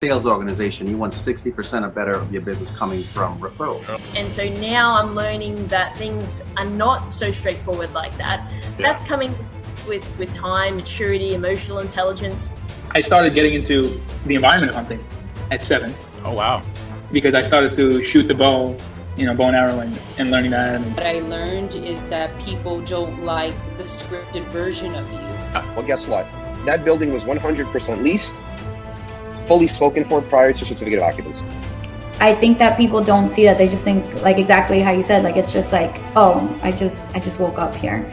sales organization, you want 60% or better of your business coming from referrals. And so now I'm learning that things are not so straightforward like that. Yeah. That's coming with time, maturity, emotional intelligence. I started getting into the environment of hunting at 7. Oh, wow. Because I started to shoot the bow, bow and arrow and learning that. What I learned is that people don't like the scripted version of you. Well, guess what? That building was 100% leased, fully spoken for prior to certificate of occupancy. I think that people don't see that. They just think, like exactly how you said, like it's just like, oh, I just woke up here.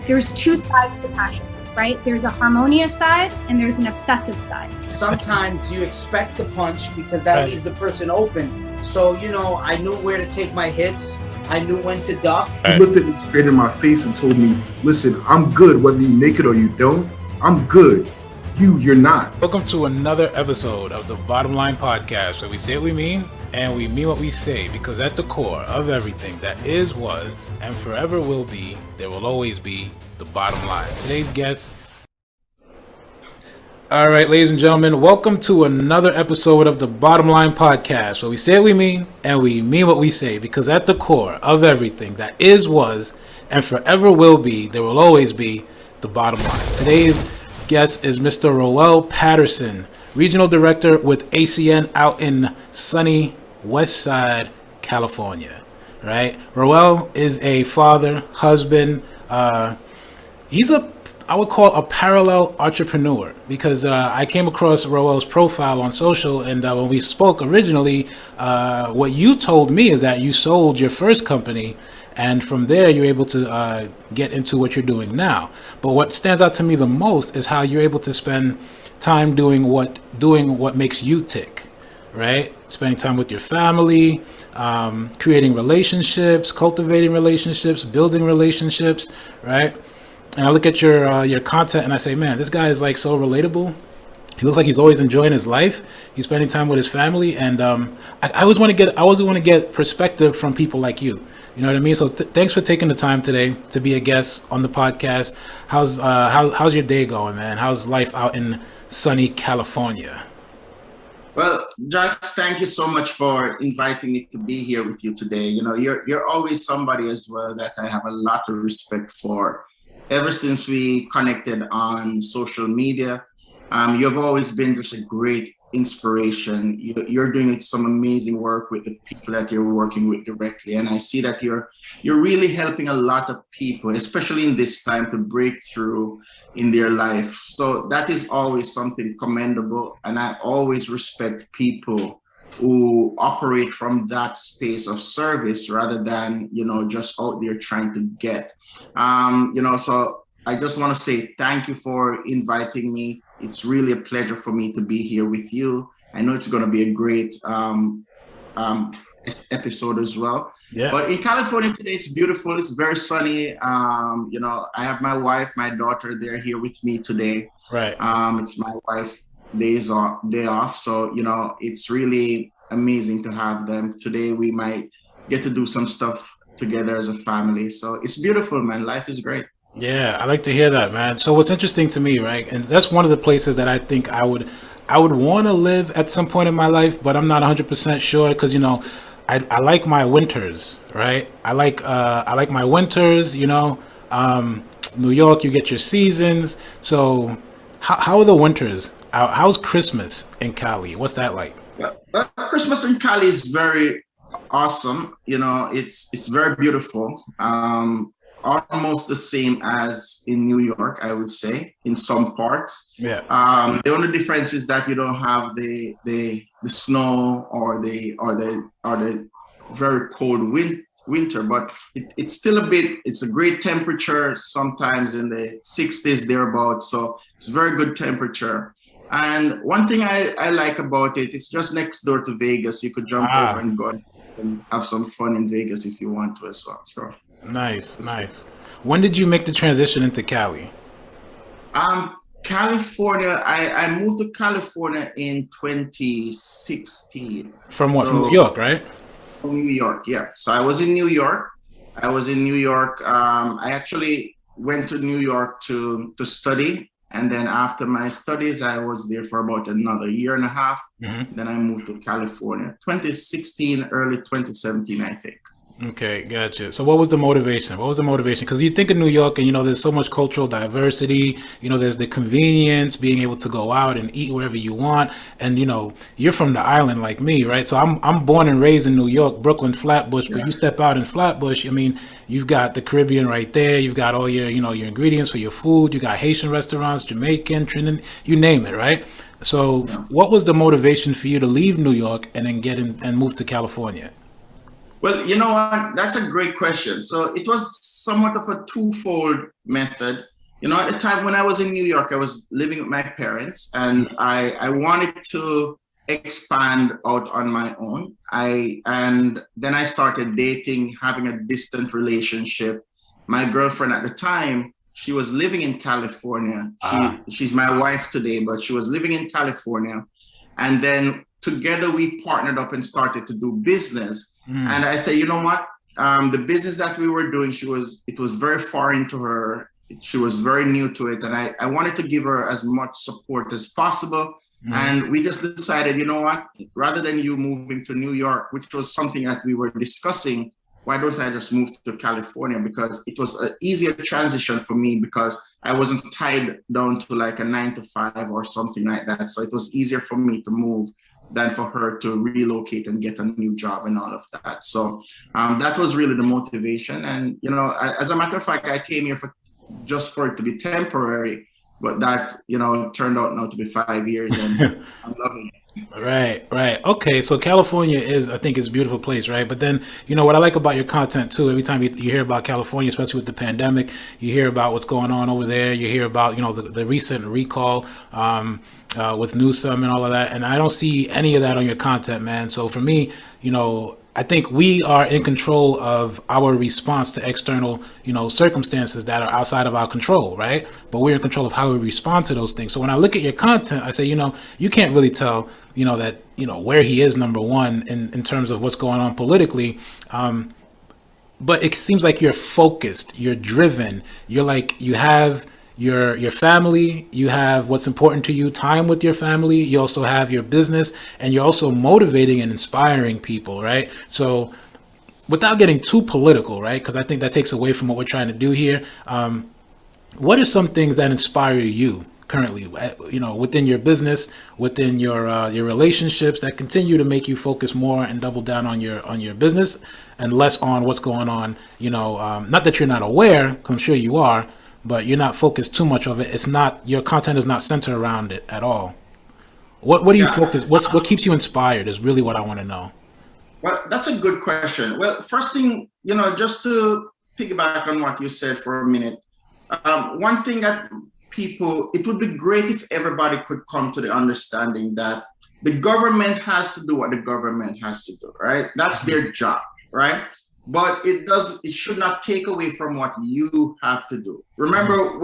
There's two sides to passion, right? There's a harmonious side and there's an obsessive side. Sometimes you expect the punch because that leaves the person open. So, I knew where to take my hits. I knew when to duck. He looked at me straight in my face and told me, listen, I'm good whether you make it or you don't. I'm good. You're not. Welcome to another episode of the Bottom Line Podcast, where we say what we mean and we mean what we say, because at the core of everything that is, was, and forever will be, there will always be the bottom line. Today's guest. All right, ladies and gentlemen, welcome to another episode of the Bottom Line Podcast, where we say what we mean and we mean what we say, because at the core of everything that is, was, and forever will be, there will always be the bottom line. Today's guest is Mr. Roel Patterson, Regional Director with ACN out in sunny West Side, California. Right? Roel is a father, husband. He's I would call a parallel entrepreneur, because I came across Roel's profile on social, and when we spoke originally, what you told me is that you sold your first company, and from there you're able to get into what you're doing now. But what stands out to me the most is how you're able to spend time doing what makes you tick, right? Spending time with your family, creating relationships, cultivating relationships, building relationships, right? And I look at your content and I say, man, this guy is like so relatable. He looks like he's always enjoying his life. He's spending time with his family, and I always want to get perspective from people like you. You know what I mean? So thanks for taking the time today to be a guest on the podcast. How's your day going, man? How's life out in sunny California? Well, Jack, thank you so much for inviting me to be here with you today. You're always somebody as well that I have a lot of respect for. Ever since we connected on social media, you've always been just a great inspiration. You're doing some amazing work with the people that you're working with directly, and I see that you're really helping a lot of people, especially in this time, to break through in their life. So that is always something commendable, and I always respect people who operate from that space of service rather than just out there trying to get. So I just want to say thank you for inviting me. It's really a pleasure for me to be here with you. I know it's going to be a great episode as well. Yeah. But in California today, it's beautiful. It's very sunny. I have my wife, my daughter, they're here with me today. Right. It's my wife day off. So, it's really amazing to have them. Today we might get to do some stuff together as a family. So it's beautiful, man. Life is great. Yeah, I like to hear that, man. So what's interesting to me, right? And that's one of the places that I think I would want to live at some point in my life, but I'm not 100% sure, because I like my winters, right? I like my winters. New York, you get your seasons. So how are the winters? How's Christmas in Cali? What's that like? Christmas in Cali is very awesome. It's very beautiful. Almost the same as in New York, I would say, in some parts. Yeah. The only difference is that you don't have the snow or the very cold winter, but it's still it's a great temperature, sometimes in the 60s thereabouts. So it's very good temperature. And one thing I like about it, it's just next door to Vegas. You could jump over and go and have some fun in Vegas if you want to as well. So nice. When did you make the transition into Cali? California, I moved to California in 2016. From what? From New York, right? From New York, yeah. So I was in New York. I actually went to New York to study And then after my studies, I was there for about another year and a half. Then I moved to California, 2016, early 2017, I think. Okay, gotcha. So what was the motivation? What was the motivation? Because you think of New York and, you know, there's so much cultural diversity, you know, there's the convenience, being able to go out and eat wherever you want. And, you know, you're from the island like me, right? So I'm born and raised in New York, Brooklyn, Flatbush, but you step out in Flatbush, I mean, you've got the Caribbean right there. You've got all your, you know, your ingredients for your food. You got Haitian restaurants, Jamaican, Trinidad, you name it, right? So what was the motivation for you to leave New York and then get in and move to California? Well, you know what? That's a great question. So it was somewhat of a twofold method. You know, at the time when I was in New York, I was living with my parents, and I wanted to expand out on my own. And then I started dating, having a distant relationship. My girlfriend at the time, she was living in California. She's my wife today, but she was living in California. And then together we partnered up and started to do business. And I said, you know what? The business that we were doing, it was very foreign to her. She was very new to it. And I wanted to give her as much support as possible. And we just decided, you know what? Rather than you moving to New York, which was something that we were discussing, why don't I just move to California? Because it was an easier transition for me because I wasn't tied down to like a 9-to-5 or something like that. So it was easier for me to move than for her to relocate and get a new job and all of that. So that was really the motivation. And, you know, as a matter of fact, I came here just for it to be temporary, but that, you know, turned out now to be 5 years, and I'm loving it. Right. Okay, so California I think is a beautiful place, right? But then, you know, what I like about your content too, every time you hear about California, especially with the pandemic, you hear about what's going on over there. You hear about, you know, the recent recall with Newsom and all of that. And I don't see any of that on your content, man. So for me, you know, I think we are in control of our response to external, you know, circumstances that are outside of our control, right? But we're in control of how we respond to those things. So when I look at your content, I say, you know, you can't really tell, you know, that, you know, where he is number one in terms of what's going on politically. But it seems like you're focused, you're driven, you're like, you have your family, you have what's important to you, time with your family, you also have your business, and you're also motivating and inspiring people, right? So without getting too political, right, because I think that takes away from what we're trying to do here, what are some things that inspire you currently, you know, within your business, within your relationships, that continue to make you focus more and double down on your business and less on what's going on, you know, not that you're not aware, 'cause I'm sure you are, but you're not focused too much of it. It's not, your content is not centered around it at all. What do you focus? What keeps you inspired is really what I want to know. Well, that's a good question. Well, first thing, you know, just to piggyback on what you said for a minute, one thing that it would be great if everybody could come to the understanding that the government has to do what the government has to do, right? That's their job, right? But it should not take away from what you have to do. Remember,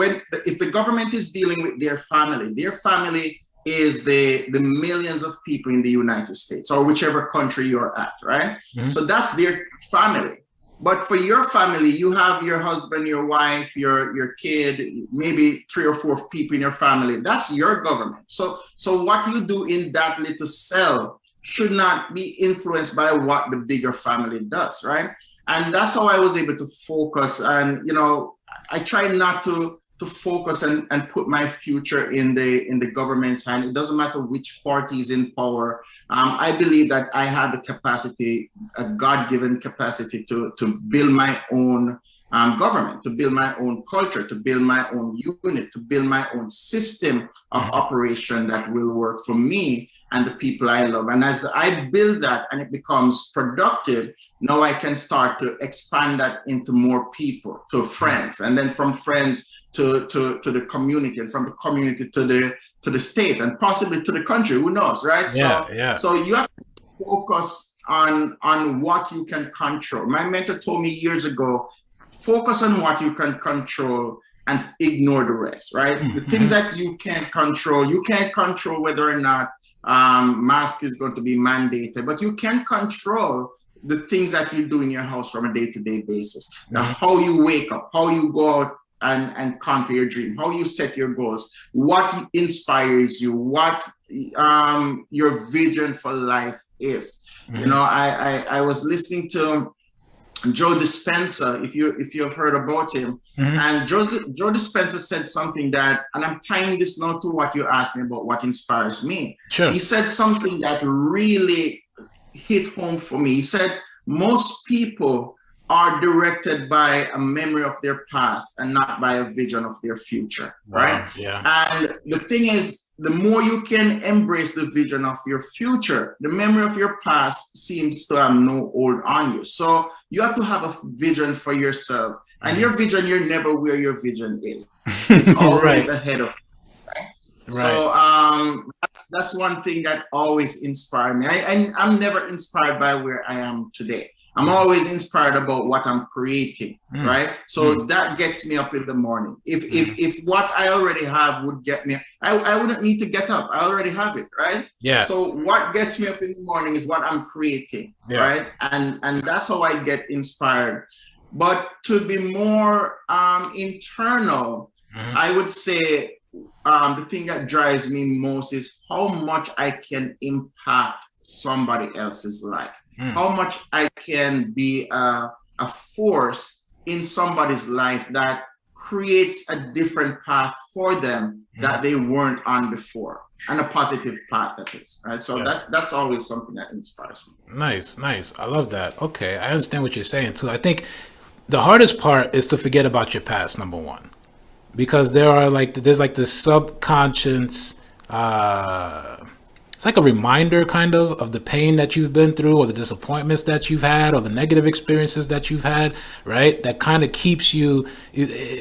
if the government is dealing with their family is the millions of people in the United States or whichever country you're at, right? So that's their family. But for your family, you have your husband, your wife, your kid, maybe 3 or 4 people in your family. That's your government. So what you do in that little cell should not be influenced by what the bigger family does, right? And that's how I was able to focus. And, you know, I try not to focus and put my future in the government's hand. It doesn't matter which party is in power. I believe that I have the capacity, a God-given capacity to build my own government, to build my own culture, to build my own unit, to build my own system of operation that will work for me and the people I love. And as I build that and it becomes productive, now I can start to expand that into more people, to friends, and then from friends to the community, and from the community to the state, and possibly to the country. Who knows, right? So you have to focus on what you can control. My mentor told me years ago, focus on what you can control and ignore the rest, right? The things that you can't control whether or not mask is going to be mandated, but you can control the things that you do in your house from a day-to-day basis. Now, how you wake up, how you go out and conquer your dream, how you set your goals, what inspires you, what your vision for life is. You know, I was listening to Joe Dispenza, if you have heard about him, and Joe Dispenza said something that, and I'm tying this now to what you asked me about what inspires me. Sure. He said something that really hit home for me. He said most people are directed by a memory of their past and not by a vision of their future, right? Yeah. And the thing is, the more you can embrace the vision of your future, the memory of your past seems to have no hold on you. So you have to have a vision for yourself. And your vision, you're never where your vision is. It's always ahead of you. Right? So that's one thing that always inspired me. I'm never inspired by where I am today. I'm always inspired about what I'm creating, right? So that gets me up in the morning. If what I already have would get me, I wouldn't need to get up. I already have it, right? Yeah. So what gets me up in the morning is what I'm creating, right? And that's how I get inspired. But to be more internal, I would say the thing that drives me most is how much I can impact somebody else's life. How much I can be a force in somebody's life that creates a different path for them that they weren't on before, and a positive path, that is, right? So that's always something that inspires me. Nice. I love that. Okay, I understand what you're saying too. I think the hardest part is to forget about your past, number one, because there's this subconscious it's like a reminder kind of the pain that you've been through, or the disappointments that you've had, or the negative experiences that you've had, right? That kind of keeps you,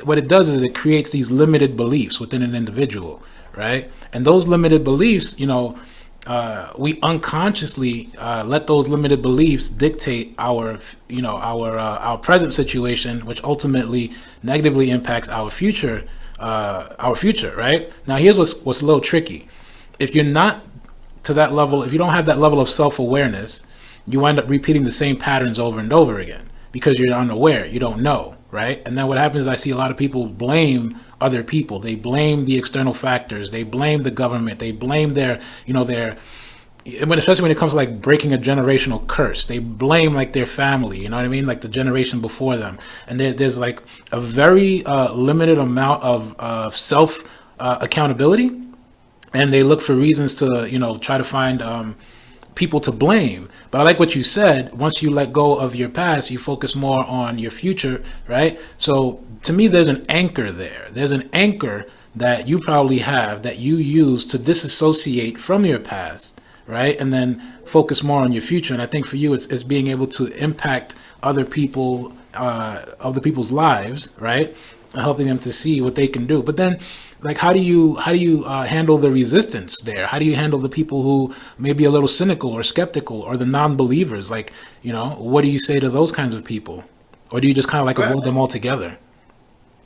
what it does is it creates these limited beliefs within an individual, right? And those limited beliefs, we unconsciously let those limited beliefs dictate our present situation, which ultimately negatively impacts our future, right? Now, here's what's a little tricky. If you're not to that level, if you don't have that level of self-awareness, you wind up repeating the same patterns over and over again because you're unaware, you don't know, right? And then what happens is I see a lot of people blame other people. They blame the external factors. They blame the government. They blame especially when it comes to like breaking a generational curse, they blame like their family, you know what I mean? Like the generation before them. And there's like a very limited amount of self accountability. And they look for reasons to, try to find people to blame. But I like what you said. Once you let go of your past, you focus more on your future, right? So to me, there's an anchor there. There's an anchor that you probably have that you use to disassociate from your past, right? And then focus more on your future. And I think for you, it's being able to impact other people's lives, right? Helping them to see what they can do. But then, like, how do you handle the resistance there? How do you handle the people who may be a little cynical or skeptical, or the non-believers? Like, what do you say to those kinds of people? Or do you just kind of like avoid them altogether?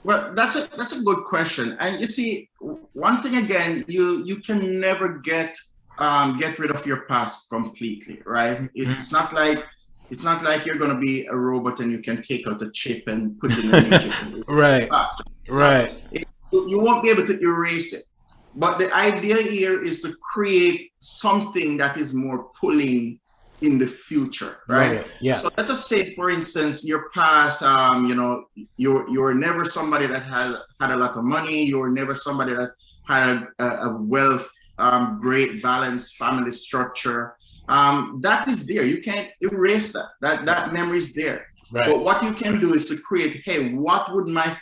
Well, that's a good question. And you see, one thing again, you can never get rid of your past completely, right? It's not like you're going to be a robot and you can take out a chip and put it in a new chip. Right. You won't be able to erase it. But the idea here is to create something that is more pulling in the future, right? Yeah. So let us say, for instance, your past, you were never somebody that had a lot of money. You were never somebody that had a wealth, great balanced family structure. That is there. You can't erase that. That memory is there. Right. But what you can do is to create, hey, what would my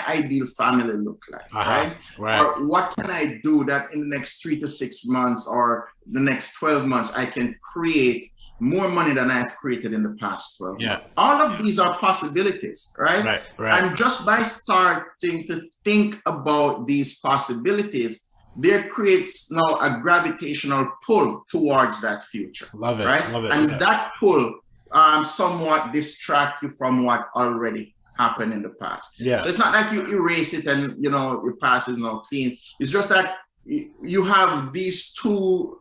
ideal family look like, right? Or what can I do that in the next 3 to 6 months or the next 12 months I can create more money than I've created in the past 12 months. All of these are possibilities, right? And just by starting to think about these possibilities, there creates now a gravitational pull towards that future. Love it. And that pull somewhat distract you from what already happened in the past. So it's not like you erase it and your past is now clean. It's just that you have these two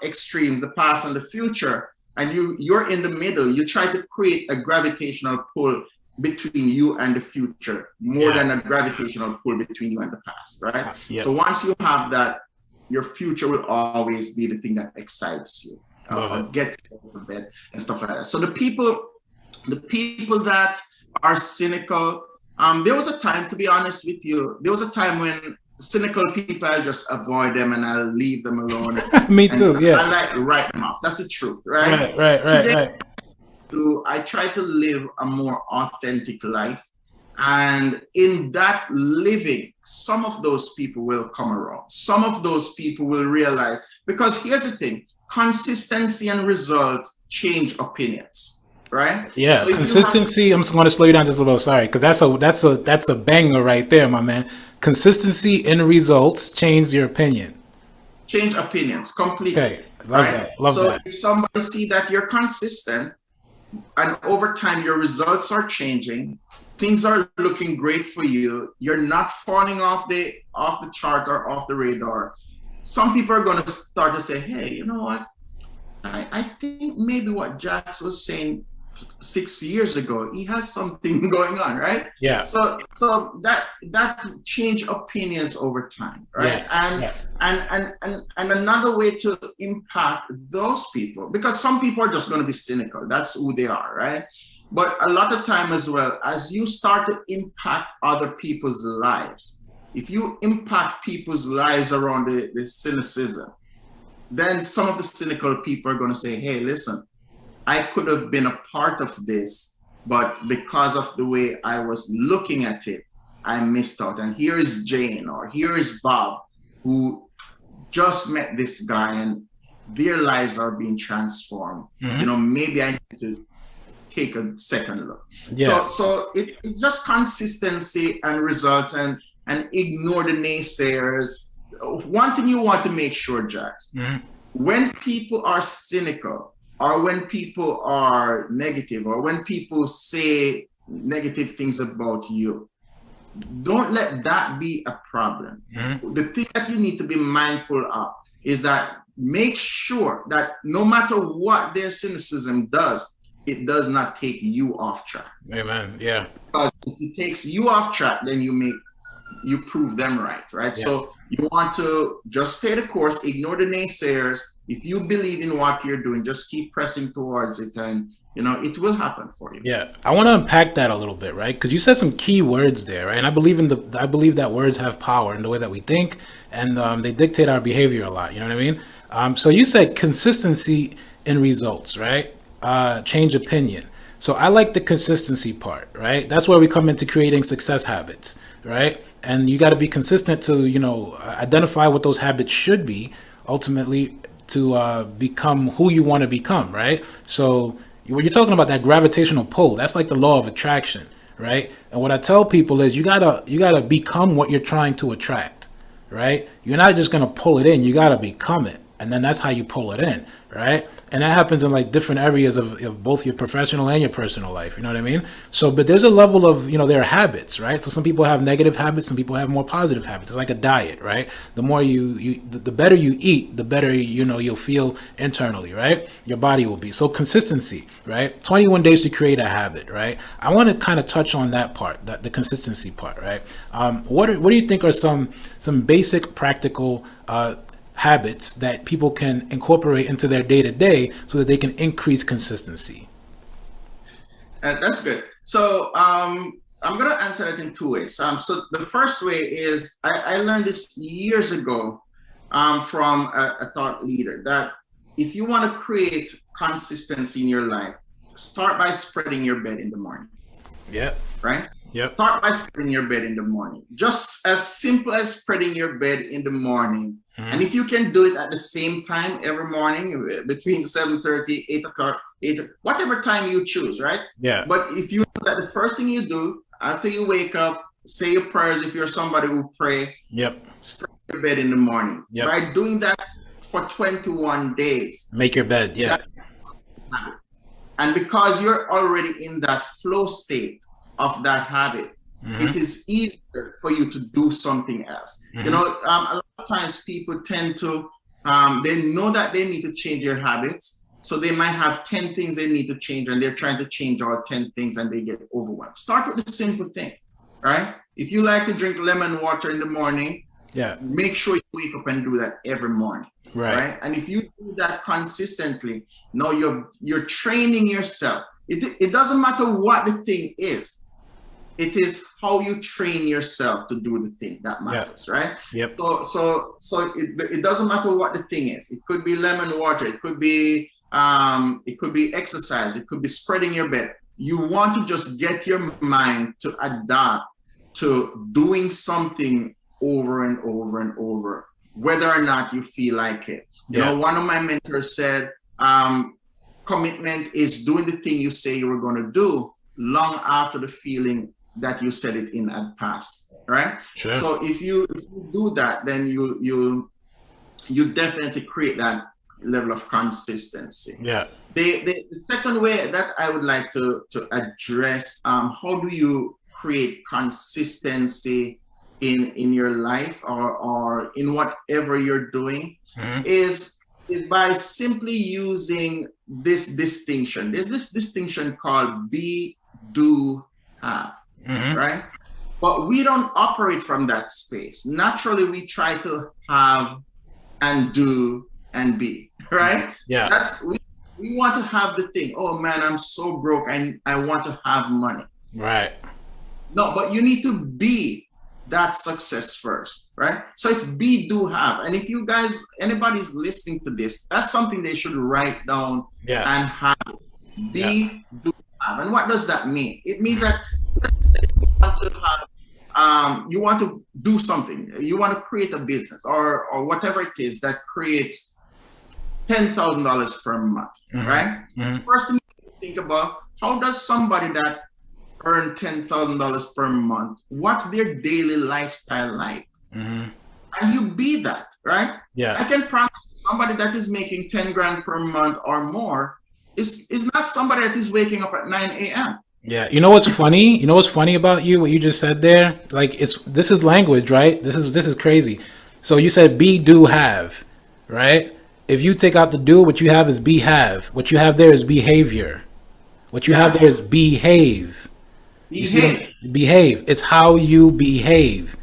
extremes, the past and the future, and you're in the middle. You try to create a gravitational pull between you and the future more than a gravitational pull between you and the past, right? So once you have that, your future will always be the thing that excites you, get you out of bed and stuff like that. So the people that are cynical, there was a time, to be honest with you, there was a time when cynical people, I'll just avoid them and I'll leave them alone. Me too, I like write them off. That's the truth, right? Right. I try to live a more authentic life. And in that living, some of those people will come around. Some of those people will realize, because here's the thing, consistency and result change opinions, right? Yeah, so consistency, I'm just going to slow you down just a little, sorry, because that's a banger right there, my man. Consistency in results change your opinion. Change opinions completely. Okay, love that. So if somebody see that you're consistent, and over time your results are changing, things are looking great for you, you're not falling off the chart or off the radar, some people are going to start to say, hey, you know what, I think maybe what Jax was saying 6 years ago, he has something going on, right? Yeah. So that change opinions over time, right? And another way to impact those people, because some people are just going to be cynical, that's who they are, right? But a lot of time as well, as you start to impact other people's lives, if you impact people's lives around the cynicism, then some of the cynical people are going to say, hey, listen, I could have been a part of this, but because of the way I was looking at it, I missed out. And here is Jane, or here is Bob, who just met this guy and their lives are being transformed. You know, maybe I need to take a second look. So it's just consistency and result, and ignore the naysayers. One thing you want to make sure, Jax, when people are cynical, or when people are negative, or when people say negative things about you, don't let that be a problem. The thing that you need to be mindful of is that make sure that no matter what their cynicism does, it does not take you off track. Amen. Yeah. Because if it takes you off track, then you prove them right? Yeah. So you want to just stay the course, ignore the naysayers. If you believe in what you're doing, just keep pressing towards it, and it will happen for you. Yeah, I want to unpack that a little bit, right? Because you said some key words there, right? And I believe that words have power in the way that we think, and they dictate our behavior a lot. You know what I mean? So you said consistency in results, right? Change opinion. So I like the consistency part, right? That's where we come into creating success habits, right? And you got to be consistent to identify what those habits should be, ultimately, to become who you want to become, right? So when you're talking about that gravitational pull, that's like the law of attraction, right? And what I tell people is you gotta become what you're trying to attract, right? You're not just gonna pull it in, you gotta become it, and then that's how you pull it in, right? And that happens in like different areas of both your professional and your personal life. You know what I mean? So, but there's a level of, there are habits, right? So some people have negative habits, some people have more positive habits. It's like a diet, right? The more the better you eat, the better, you'll feel internally, right? Your body will be. So consistency, right? 21 days to create a habit, right? I want to kind of touch on that part, the consistency part, right? What do you think are some basic practical habits that people can incorporate into their day-to-day so that they can increase consistency? That's good. So I'm going to answer that in two ways. So the first way is I learned this years ago from a thought leader, that if you want to create consistency in your life, start by spreading your bed in the morning. Yeah. Right? Yep. Start by spreading your bed in the morning. Just as simple as spreading your bed in the morning. And if you can do it at the same time every morning, between 7:30, 8 o'clock, whatever time you choose, right? Yeah. But if you know that the first thing you do after you wake up, say your prayers, if you're somebody who pray, spread your bed in the morning. Yep. By doing that for 21 days. Make your bed, yeah. And because you're already in that flow state of that habit, it is easier for you to do something else. A lot of times people tend to, they know that they need to change their habits, So they might have 10 things they need to change, and they're trying to change all 10 things, and they get overwhelmed. Start with the simple thing, right? If you like to drink lemon water in the morning, make sure you wake up and do that every morning, right? And if you do that consistently, now you're training yourself. It doesn't matter what the thing is. It is how you train yourself to do the thing that matters, right? So it doesn't matter what the thing is. It could be lemon water. It could be exercise. It could be spreading your bed. You want to just get your mind to adapt to doing something over and over and over, whether or not you feel like it. You know, one of my mentors said, commitment is doing the thing you say you were going to do long after the feeling that you said it in had passed, right? So if you do that, then you definitely create that level of consistency. The second way that I would like to address, how do you create consistency in your life or in whatever you're doing, is by simply using this distinction. There's this distinction called be, do, have. Right? But we don't operate from that space. Naturally, we try to have and do and be, right? We want to have the thing. Oh man, I'm so broke and I want to have money. Right. No, but you need to be that success first, right? So it's be, do, have. And if you guys, anybody's listening to this, that's something they should write down and have. Be, do, have. And what does that mean? It means that you want to do something, you want to create a business or whatever it is that creates $10,000 per month, right? First thing you think about, how does somebody that earn $10,000 per month, what's their daily lifestyle like? And you be that, right? I can promise somebody that is making 10 grand per month or more is not somebody that is waking up at 9 a.m. You know what's funny? You know what's funny about you? What you just said there? Like this is language, right? This is crazy. So you said be, do, have, right? If you take out the do, what you have is be, have. What you have there is behavior. What you have there is behave. Behave. It's how you behave,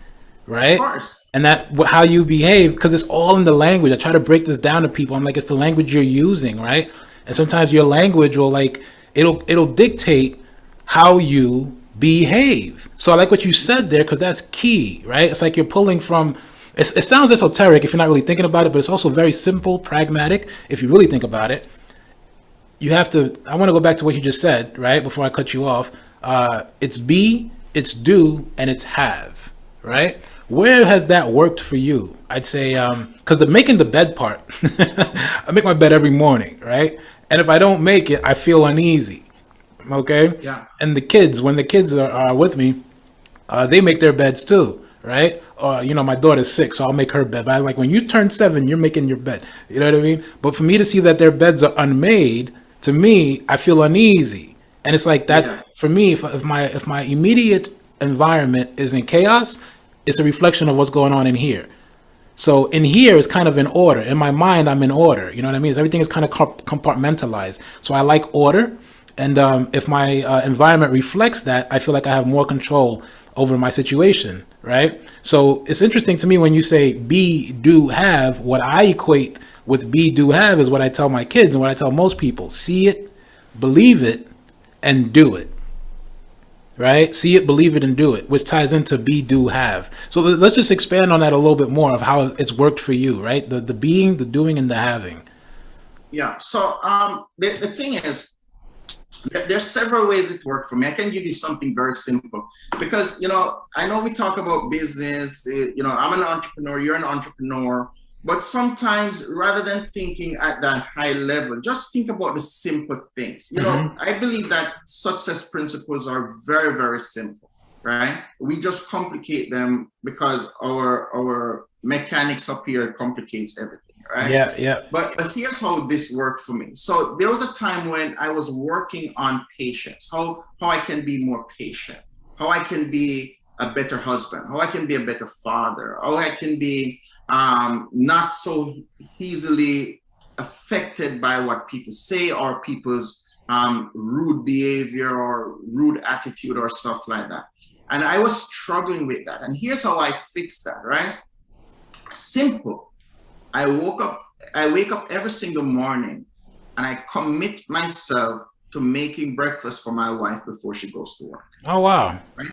right? Of course. And how you behave, because it's all in the language. I try to break this down to people. I'm like, it's the language you're using, right? And sometimes your language will it'll dictate how you behave. So I like what you said there, because that's key, right? It's like you're pulling from, it sounds esoteric if you're not really thinking about it, but it's also very simple, pragmatic, if you really think about it. You have to, I want to go back to what you just said, right? Before I cut you off. It's be, it's do, and it's have, right? Where has that worked for you? I'd say, because the making the bed part, I make my bed every morning, right? And if I don't make it, I feel uneasy. Okay. And the kids, when the kids are with me, they make their beds too, right? You know, my daughter's 6, so I'll make her bed. But I'm like, when you turn 7, you're making your bed. You know what I mean? But for me to see that their beds are unmade, to me, I feel uneasy. And it's like that for me. If my immediate environment is in chaos, it's a reflection of what's going on in here. So in here is kind of in order. In my mind, I'm in order. You know what I mean? Everything is kind of compartmentalized. So I like order. And if my environment reflects that, I feel like I have more control over my situation, right? So it's interesting to me when you say be, do, have. What I equate with be, do, have is what I tell my kids and what I tell most people. See it, believe it, and do it, right? See it, believe it, and do it, which ties into be, do, have. So let's just expand on that a little bit more of how it's worked for you, right? The being, the doing, and the having. So the thing is, there's several ways it worked for me. I can give you something very simple because, you know, I know we talk about business, you know, I'm an entrepreneur, you're an entrepreneur, but sometimes rather than thinking at that high level, just think about the simple things. You know, I believe that success principles are very, very simple, right? We just complicate them because our mechanics up here complicates everything. Right? But here's how this worked for me. So there was a time when I was working on patience, how I can be more patient, how I can be a better husband, how I can be a better father, how I can be not so easily affected by what people say or people's rude behavior or rude attitude or stuff like that. And I was struggling with that. And here's how I fixed that, right? Simple. I wake up every single morning and I commit myself to making breakfast for my wife before she goes to work. Oh, wow. Right?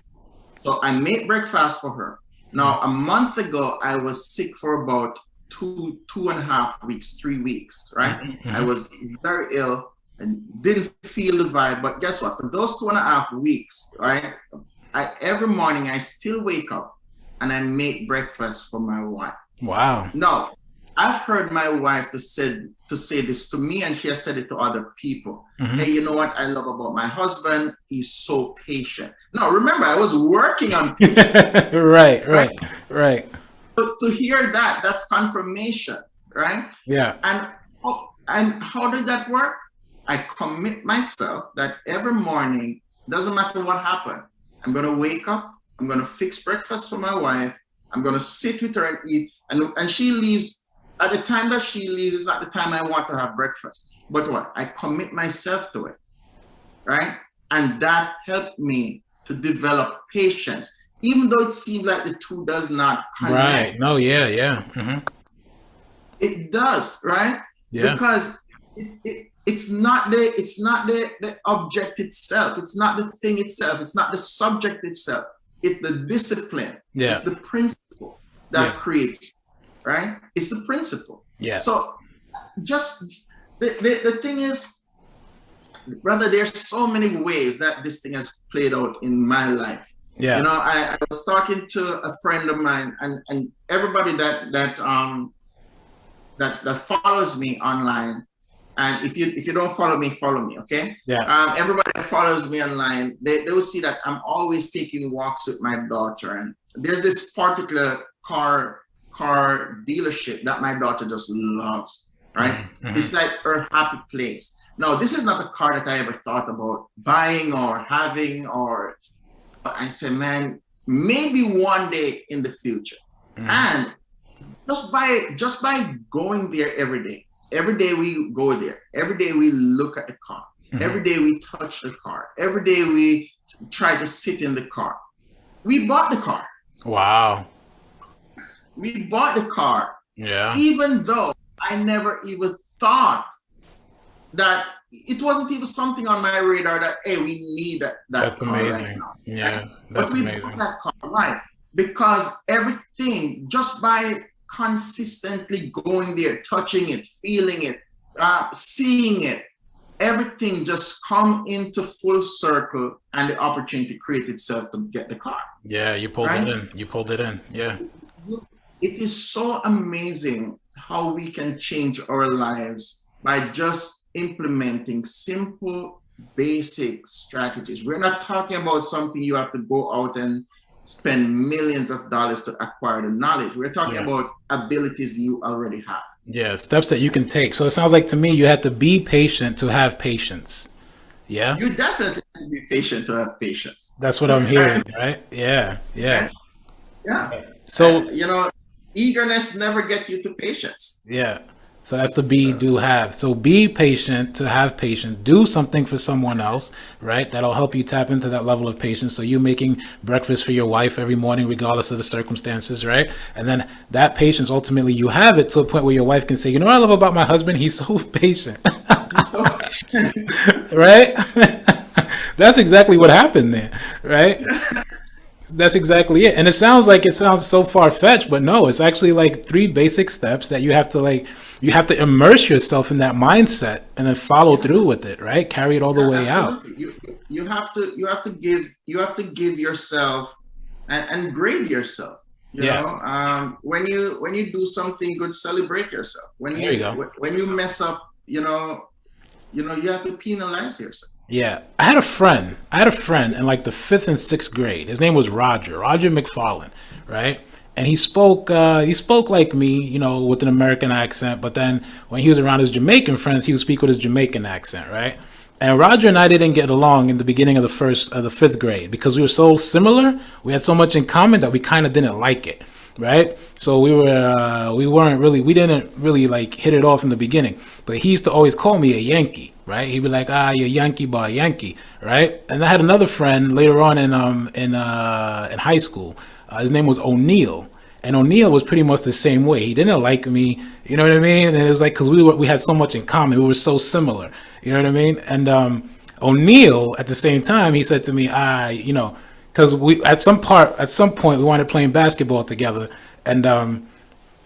So I make breakfast for her. Now, a month ago, I was sick for about 2.5 weeks, 3 weeks, right? Mm-hmm. I was very ill and didn't feel the vibe. But guess what? For those 2.5 weeks, right? Every morning I still wake up and I make breakfast for my wife. Wow. Now, I've heard my wife to say this to me, and she has said it to other people. Mm-hmm. Hey, you know what I love about my husband? He's so patient. Now, remember, I was working on right. To hear that, that's confirmation, right? Yeah. And how did that work? I commit myself that every morning, doesn't matter what happened, I'm going to wake up, I'm going to fix breakfast for my wife, I'm going to sit with her and eat, and she leaves. At the time that she leaves is not the time I want to have breakfast. But what? I commit myself to it, right? And that helped me to develop patience, even though it seemed like the two does not connect. Right. No, yeah. Mm-hmm. It does, right? Yeah. Because it's not the object itself. It's not the thing itself. It's not the subject itself. It's the discipline. Yeah. It's the principle that creates, right? It's the principle. Yeah. So just the thing is, brother, there's so many ways that this thing has played out in my life. Yeah. You know, I was talking to a friend of mine, and everybody that follows me online. And if you don't follow me, okay? Yeah. Everybody that follows me online, they will see that I'm always taking walks with my daughter. And there's this particular car dealership that my daughter just loves, right? Mm-hmm. It's like her happy place. Now, this is not a car that I ever thought about buying or having, or I said, man, maybe one day in the future. Mm-hmm. And just by going there every day we go there, every day we look at the car, mm-hmm. every day we touch the car, every day we try to sit in the car. We bought the car. Wow. We bought the car. Yeah. Even though I never even thought that, it wasn't even something on my radar that, hey, we need that that's car amazing. Right now. Yeah, right? that's but we amazing. bought that car, right? Because everything, just by consistently going there, touching it, feeling it, seeing it, everything just come into full circle, and the opportunity create itself to get the car. Yeah, you pulled it in. You pulled it in. Yeah. It is so amazing how we can change our lives by just implementing simple, basic strategies. We're not talking about something you have to go out and spend millions of dollars to acquire the knowledge. We're talking about abilities you already have. Yeah, steps that you can take. So it sounds like to me you had to be patient to have patience. Yeah? You definitely have to be patient to have patience. That's what I'm hearing, right? Yeah. Yeah. So, you know, eagerness never gets you to patience. Yeah. So that's the be, do, have. So be patient to have patience. Do something for someone else, right? That'll help you tap into that level of patience. So you making breakfast for your wife every morning, regardless of the circumstances, right? And then that patience, ultimately, you have it to a point where your wife can say, you know what I love about my husband? He's so patient. Right? That's exactly what happened there, right? That's exactly it. And it sounds so far-fetched, but no, it's actually like 3 basic steps that you have to immerse yourself in that mindset and then follow through with it, right? Carry it all the way out. You have to give yourself and grade yourself. You know, when you do something good, celebrate yourself. When you mess up, you have to penalize yourself. Yeah, I had a friend in like the 5th and 6th grade. His name was Roger McFarlane, right? And he spoke like me, with an American accent. But then when he was around his Jamaican friends, he would speak with his Jamaican accent, right? And Roger and I didn't get along in the beginning of the 5th grade because we were so similar. We had so much in common that we kind of didn't like it. right? So we didn't really like hit it off in the beginning, but he used to always call me a Yankee, right? He'd be like, you're Yankee boy, Yankee, right? And I had another friend later on in high school. His name was O'Neill. And O'Neill was pretty much the same way. He didn't like me, you know what I mean? And it was like, because we had so much in common. We were so similar, you know what I mean? And O'Neill, at the same time, he said to me, you know, because we at some point we wanted playing basketball together, and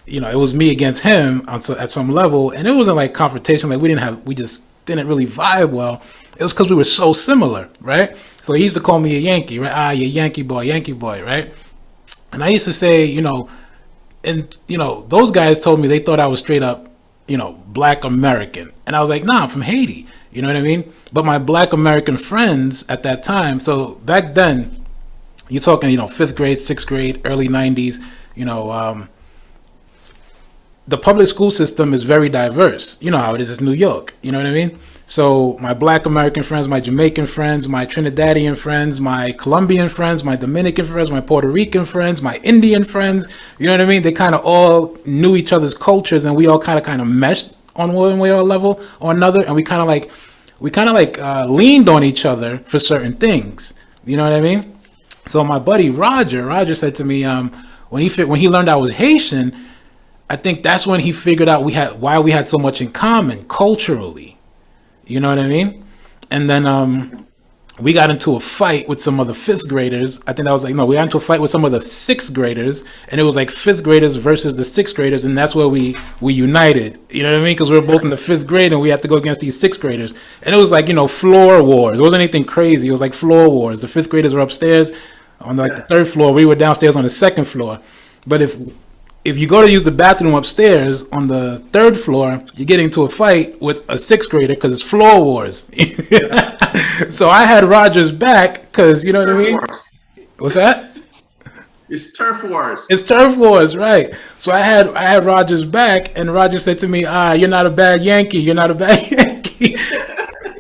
you know, it was me against him at some level, and it wasn't like confrontation. Like we just didn't really vibe well. It was because we were so similar, right? So he used to call me a Yankee, right? You Yankee boy, right? And I used to say, you know, and you know, those guys told me they thought I was straight up, you know, Black American, and I was like, nah, I'm from Haiti, you know what I mean? But my Black American friends at that time, so back then, you're talking, you know, 5th grade, 6th grade, early 90s, you know, the public school system is very diverse. You know how it is, it's New York, you know what I mean? So my Black American friends, my Jamaican friends, my Trinidadian friends, my Colombian friends, my Dominican friends, my Puerto Rican friends, my Indian friends, you know what I mean? They kind of all knew each other's cultures, and we all kind of meshed on one way or level or another, and we kind of like leaned on each other for certain things, you know what I mean? So my buddy Roger said to me, when he learned I was Haitian, I think that's when he figured out why we had so much in common culturally. You know what I mean? And then we got into a fight with some of the 5th graders. I think that was like, no, we got into a fight with some of the 6th graders, and it was like 5th graders versus the 6th graders, and that's where we united. You know what I mean? Because we were both in the 5th grade, and we had to go against these 6th graders. And it was like, you know, floor wars. It wasn't anything crazy. It was like floor wars. The 5th graders were upstairs on like the 3rd floor. We were downstairs on the 2nd floor. But if you go to use the bathroom upstairs on the 3rd floor, you get into a fight with a 6th grader because it's floor wars. So I had Roger's back because, you know what I mean? What's that? It's turf wars. It's turf wars, right? So I had Roger's back, and Roger said to me, you're not a bad Yankee. You're not a bad Yankee.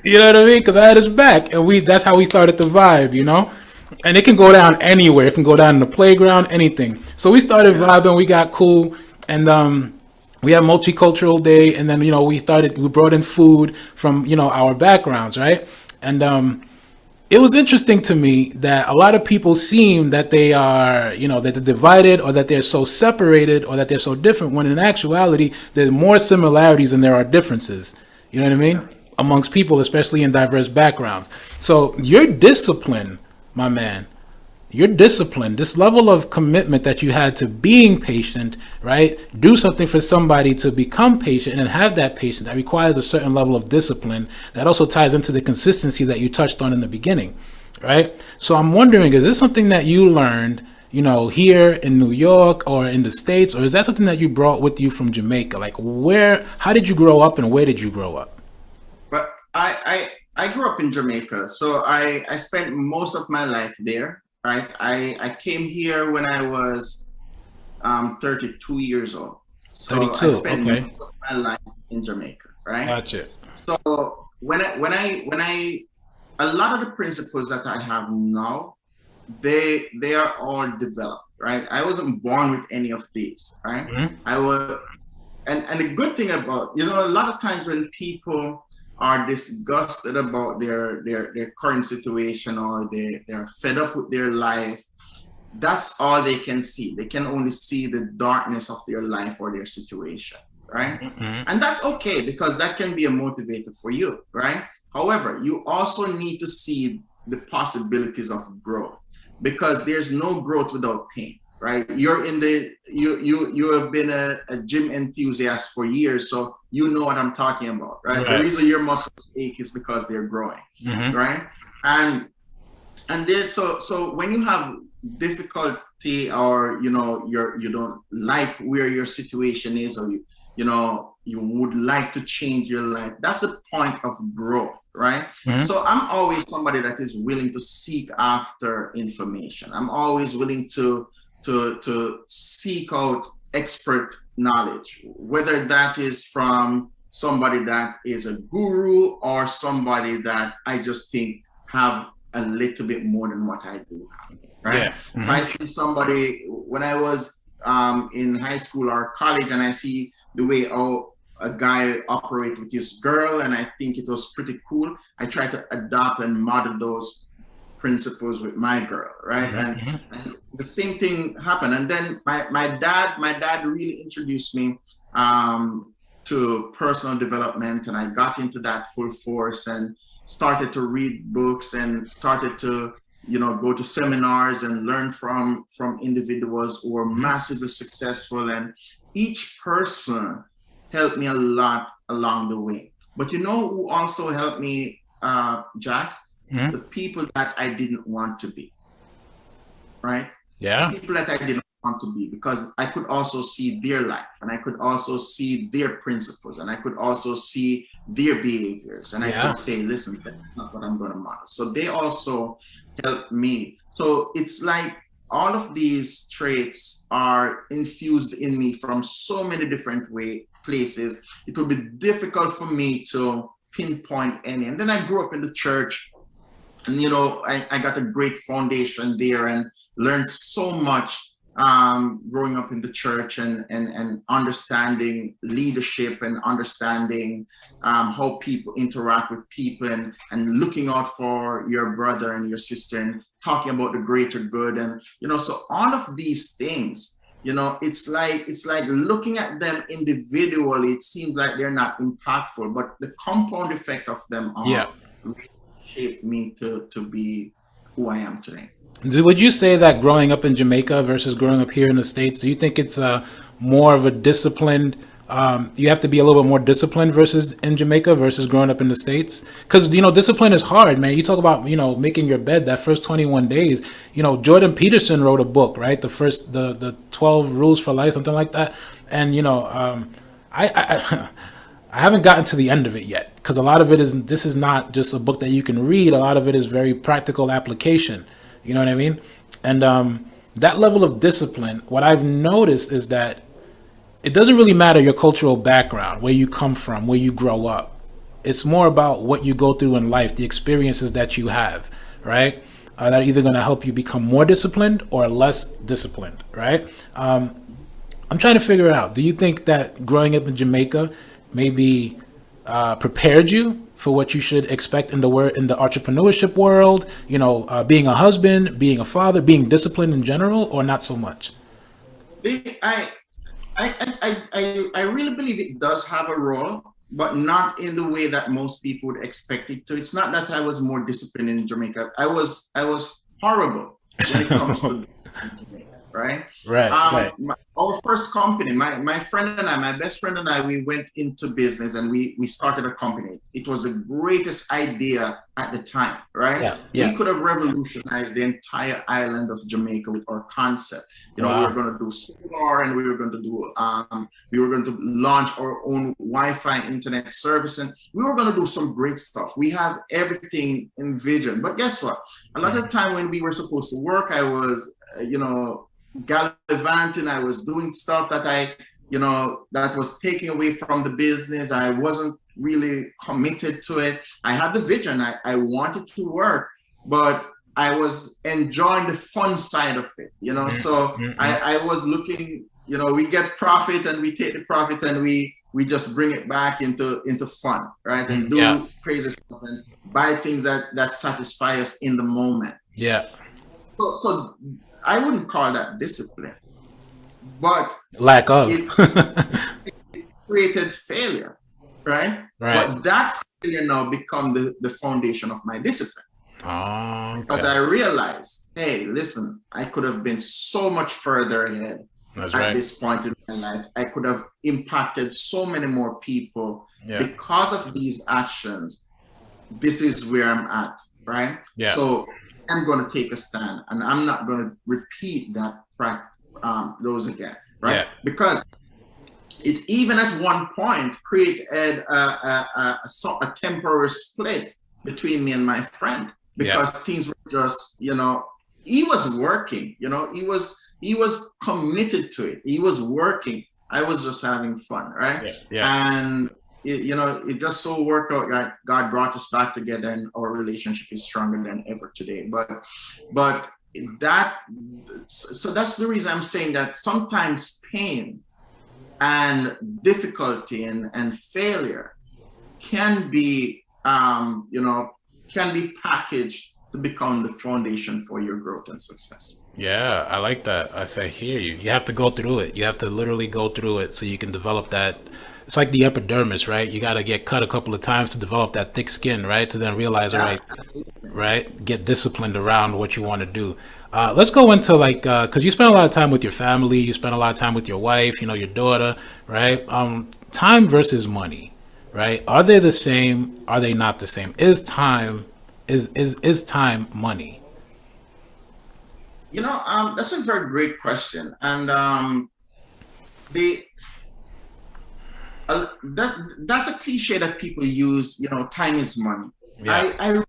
You know what I mean? Because I had his back, and that's how we started to vibe, you know? And it can go down anywhere. It can go down in the playground, anything. So we started vibing. We got cool, and we had multicultural day. And then, you know, we brought in food from, you know, our backgrounds, right? And it was interesting to me that a lot of people seem that they are, you know, that they're divided, or that they're so separated, or that they're so different, when in actuality, there's more similarities than there are differences. You know what I mean? Amongst people, especially in diverse backgrounds. So your discipline, my man, your discipline, this level of commitment that you had to being patient, right? Do something for somebody to become patient and have that patience, that requires a certain level of discipline. That also ties into the consistency that you touched on in the beginning, right? So I'm wondering, is this something that you learned, you know, here in New York or in the States, or is that something that you brought with you from Jamaica? Like how did you grow up, and where did you grow up? But I grew up in Jamaica, so I spent most of my life there, right? I came here when I was 32 years old. So 32, I spent most of my life in Jamaica, right? Gotcha. So when I a lot of the principles that I have now, they are all developed, right? I wasn't born with any of these, right? Mm-hmm. I was, and the good thing about, you know, a lot of times when people are disgusted about their current situation, or they're fed up with their life, that's all they can see. They can only see the darkness of their life or their situation, right? Mm-hmm. And that's okay, because that can be a motivator for you, right? However, you also need to see the possibilities of growth, because there's no growth without pain, right? You have been a gym enthusiast for years, so you know what I'm talking about, right? The reason your muscles ache is because they're growing, mm-hmm. right? And there's so when you have difficulty, or you know you don't like where your situation is, or you know you would like to change your life, that's a point of growth, right? Mm-hmm. So I'm always somebody that is willing to seek after information. I'm always willing to seek out expert knowledge, whether that is from somebody that is a guru, or somebody that I just think have a little bit more than what I do have, right? Yeah. Mm-hmm. If I see somebody, when I was in high school or college, and I see the way a guy operate with his girl, and I think it was pretty cool. I try to adopt and model those principles with my girl, right? And the same thing happened. And then my dad really introduced me to personal development, and I got into that full force and started to read books and started to go to seminars and learn from individuals who were massively successful, and each person helped me a lot along the way. But who also helped me, Jack? The people that I didn't want to be, right? Yeah. People that I didn't want to be, because I could also see their life, and I could also see their principles, and I could also see their behaviors, and I could say, listen, that's not what I'm going to model. So they also helped me. So it's like all of these traits are infused in me from so many different places. It would be difficult for me to pinpoint any. And then I grew up in the church, and I got a great foundation there and learned so much growing up in the church and understanding leadership and understanding how people interact with people and looking out for your brother and your sister and talking about the greater good. And so all of these things, it's like looking at them individually, it seems like they're not impactful, but the compound effect of them all shaped me to be who I am today. Would you say that growing up in Jamaica versus growing up here in the States, do you think it's more of a disciplined, you have to be a little bit more disciplined versus in Jamaica versus growing up in the States? Because, discipline is hard, man. You talk about, making your bed that first 21 days. Jordan Peterson wrote a book, right? The 12 rules for life, something like that. And, I haven't gotten to the end of it yet, because a lot of this is not just a book that you can read. A lot of it is very practical application. You know what I mean? And that level of discipline, what I've noticed is that it doesn't really matter your cultural background, where you come from, where you grow up. It's more about what you go through in life, the experiences that you have, right? That are either going to help you become more disciplined or less disciplined, right? I'm trying to figure out, do you think that growing up in Jamaica maybe prepared you for what you should expect in the entrepreneurship world, being a husband, being a father, being disciplined in general, or not so much? I really believe it does have a role, but not in the way that most people would expect it to. It's not that I was more disciplined in Jamaica. I was horrible when it comes to Jamaica, right? Right. Our first company, my friend and I, my best friend and I, we went into business and we started a company. It was the greatest idea at the time, right? We could have revolutionized the entire island of Jamaica with our concept. We were going to do solar, and we were going to launch our own Wi-Fi internet service, and we were going to do some great stuff. We have everything envisioned. But guess what? A lot of the time when we were supposed to work, I was, gallivanting. I was doing stuff that that was taking away from the business. I wasn't really committed to it. I had the vision. I wanted to work, but I was enjoying the fun side of it, so I was looking, we get profit and we take the profit and we just bring it back into fun, right? And do crazy stuff and buy things that satisfy us in the moment. So I wouldn't call that discipline, but lack of. it created failure, right? But that failure now become the foundation of my discipline. But I realized, hey, listen, I could have been so much further ahead at this point in my life. I could have impacted so many more people because of these actions. This is where I'm at, right? So I'm going to take a stand, and I'm not going to repeat those again, right? Because it even at one point created a temporary split between me and my friend, because things were just, he was working, he was committed to it. He was working. I was just having fun, right? And it just so worked out that God brought us back together, and our relationship is stronger than ever today. But so that's the reason I'm saying that sometimes pain and difficulty and failure can be, can be packaged to become the foundation for your growth and success. Yeah, I like that. I hear you. You have to go through it. You have to literally go through it so you can develop that. It's like the epidermis, right? You got to get cut a couple of times to develop that thick skin, right? To then realize, all right, get disciplined around what you want to do. Let's go into like, because you spend a lot of time with your family, you spend a lot of time with your wife, your daughter, right? Time versus money, right? Are they the same? Are they not the same? Is time money? That's a very great question, and that's a cliche that people use. Time is money. Yeah.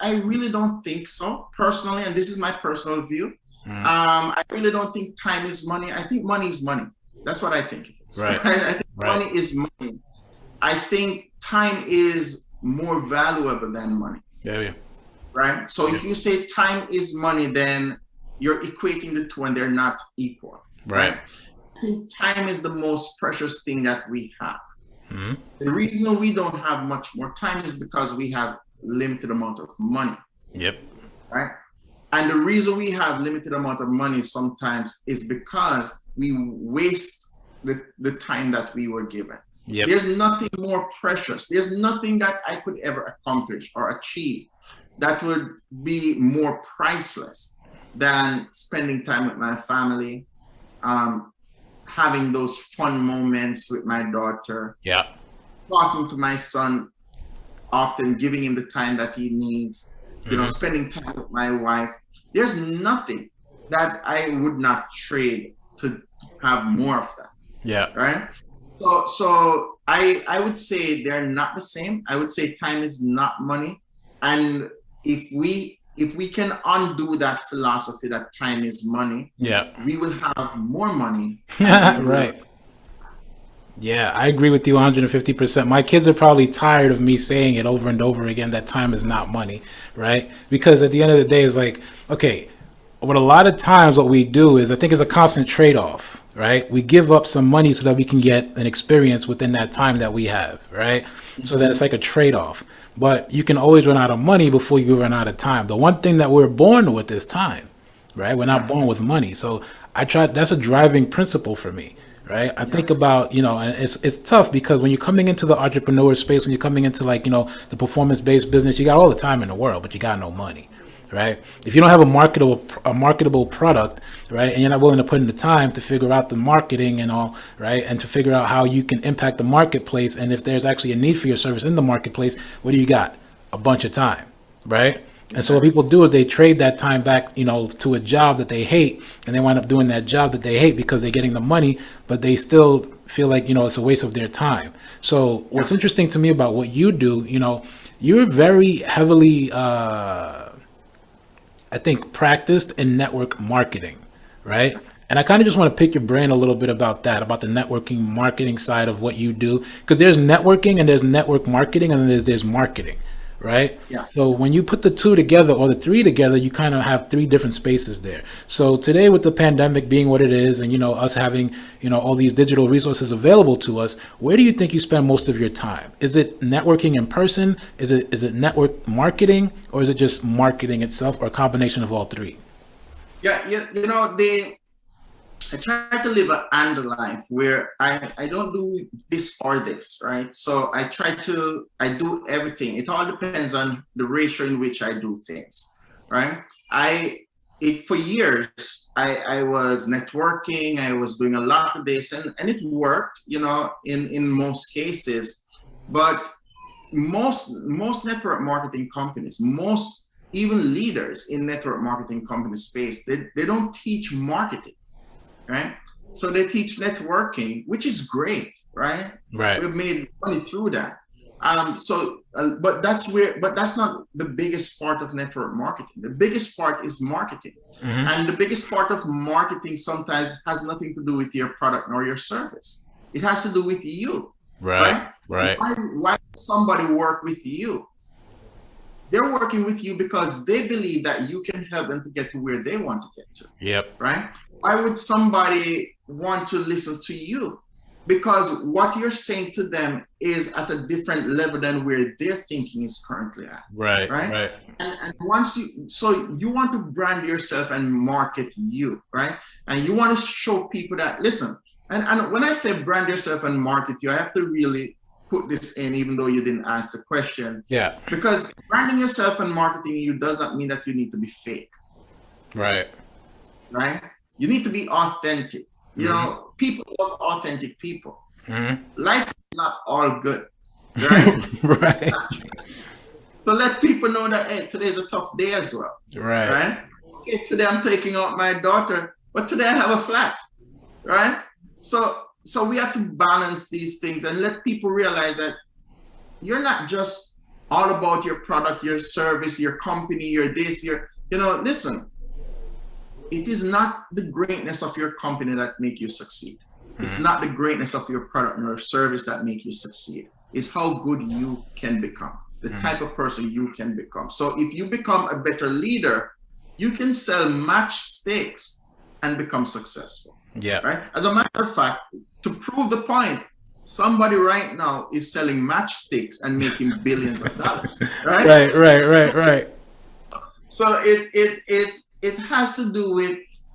I really don't think so personally, and this is my personal view. I really don't think time is money. I think money is money. That's what I think it is. Right. I think money is money. I think time is more valuable than money. Yeah. Right. So if you say time is money, then you're equating the two and they're not equal. Right. I think time is the most precious thing that we have. Mm-hmm. The reason we don't have much more time is because we have limited amount of money. Yep. Right. And the reason we have limited amount of money sometimes is because we waste the time that we were given. Yep. There's nothing more precious. There's nothing that I could ever accomplish or achieve that would be more priceless than spending time with my family, having those fun moments with my daughter, talking to my son, often giving him the time that he needs, spending time with my wife. There's nothing that I would not trade to have more of that. Yeah. Right. So I would say they're not the same. I would say time is not money. And if we can undo that philosophy that time is money, we will have more money. Right. Yeah, I agree with you 150%. My kids are probably tired of me saying it over and over again that time is not money, right? Because at the end of the day, it's like, okay, what a lot of times what we do is, I think it's a constant trade-off, right? We give up some money so that we can get an experience within that time that we have, right? So that it's like a trade-off. But you can always run out of money before you run out of time. The one thing that we're born with is time, right? We're not born with money. So that's a driving principle for me, right? I think about, and it's tough because when you're coming into the entrepreneur space, when you're coming into like, the performance-based business, you got all the time in the world, but you got no money, right? If you don't have a marketable product, right, and you're not willing to put in the time to figure out the marketing and all, right, and to figure out how you can impact the marketplace, and if there's actually a need for your service in the marketplace, what do you got? A bunch of time, right? And so what people do is they trade that time back, to a job that they hate, and they wind up doing that job that they hate because they're getting the money, but they still feel like, it's a waste of their time. So what's interesting to me about what you do, you're very heavily, I think, practiced in network marketing, right? And I kind of just want to pick your brain a little bit about that, about the networking marketing side of what you do, because there's networking and there's network marketing and then there's marketing, right? Yeah. So when you put the two together or the three together, you kind of have three different spaces there. So today with the pandemic being what it is and, us having, all these digital resources available to us, where do you think you spend most of your time? Is it networking in person? Is it network marketing, or is it just marketing itself, or a combination of all three? Yeah. I try to live an and life where I don't do this or this, right? So I do everything. It all depends on the ratio in which I do things, right? For years, I was networking, I was doing a lot of this, and it worked, in most cases. But most network marketing companies, even leaders in network marketing company space, they don't teach marketing. Right, so they teach networking, which is great, right? Right. We've made money through that. But that's not the biggest part of network marketing. The biggest part is marketing, and the biggest part of marketing sometimes has nothing to do with your product nor your service. It has to do with you. Right. Why does somebody work with you? they're working with you because they believe that you can help them to get to where they want to get to. Yep. Right? Why would somebody want to listen to you? Because what you're saying to them is at a different level than where their thinking is currently at. Right. And once you want to brand yourself and market you, right? And you want to show people that, listen, and when I say brand yourself and market you, I have to really put this in, even though you didn't ask the question. Yeah. Because branding yourself and marketing you does not mean that you need to be fake. Right. You need to be authentic. You know, people love authentic people. Life is not all good, right? Right. So let people know that, hey, today's a tough day as well. Right? Okay, today I'm taking out my daughter, but today I have a flat, right? So we have to balance these things and let people realize that you're not just all about your product, your service, your company, your this, listen, it is not the greatness of your company that make you succeed. It's not the greatness of your product or service that make you succeed. It's how good you can become, the type of person you can become. So if you become a better leader, you can sell matchsticks and become successful. Yeah. Right. As a matter of fact, to prove the point, somebody right now is selling matchsticks and making billions of dollars. Right. Right. So it has to do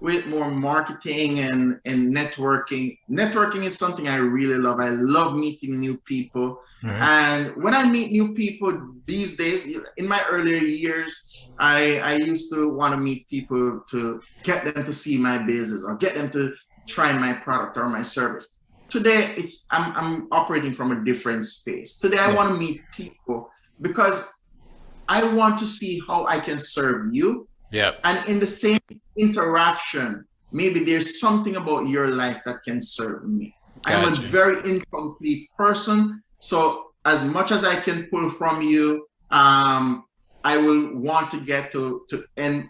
with more marketing and networking. Networking is something I really love. I love meeting new people. And when I meet new people these days, in my earlier years, I used to want to meet people to get them to see my business or get them to try my product or my service. Today, I'm operating from a different space. Today, I want to meet people because I want to see how I can serve you. Yeah. And in the same interaction, maybe there's something about your life that can serve me. I'm a very incomplete person. So as much as I can pull from you, I will want to get to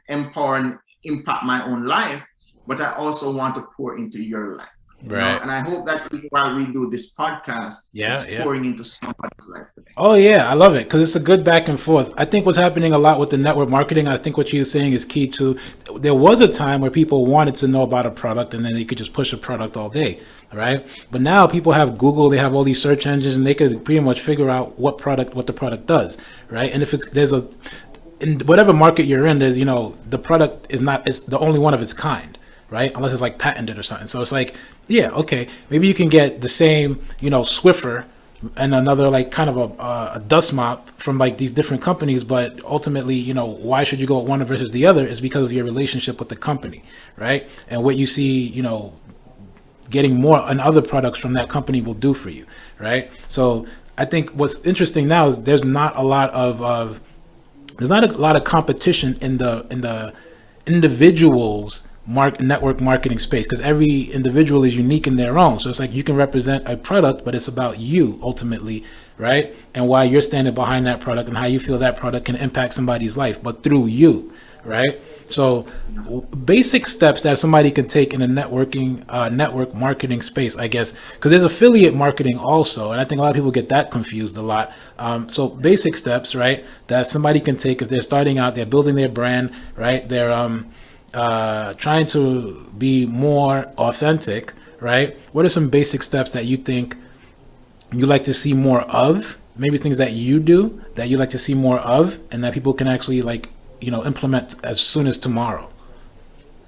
empower and impact my own life, but I also want to pour into your life. Right. And I hope that while we do this podcast, it's pouring into somebody's life today. Oh, yeah. I love it because it's a good back and forth. I think what's happening a lot with the network marketing, I think what you're saying is key to, there was a time where people wanted to know about a product and then they could just push a product all day. Right. But now people have Google, they have all these search engines and they could pretty much figure out what the product does. Right. And if in whatever market you're in, there's, the product is the only one of its kind. Right. Unless it's like patented or something. So it's like, yeah, okay, maybe you can get the same, Swiffer and another like kind of a dust mop from like these different companies, but ultimately, why should you go with one versus the other is because of your relationship with the company, right? And what you see, getting more and other products from that company will do for you, right? So I think what's interesting now is there's not a lot of competition in the individuals network marketing space because every individual is unique in their own. So it's like you can represent a product, but it's about you ultimately, right? And why you're standing behind that product and how you feel that product can impact somebody's life, but through you, right? So basic steps that somebody can take in a network marketing space, I guess, because there's affiliate marketing also. And I think a lot of people get that confused a lot. So basic steps, right, that somebody can take if they're starting out, they're building their brand, right? They're trying to be more authentic, right? What are some basic steps that you think you like to see more of? Maybe things that you do that you like to see more of and that people can actually implement as soon as tomorrow.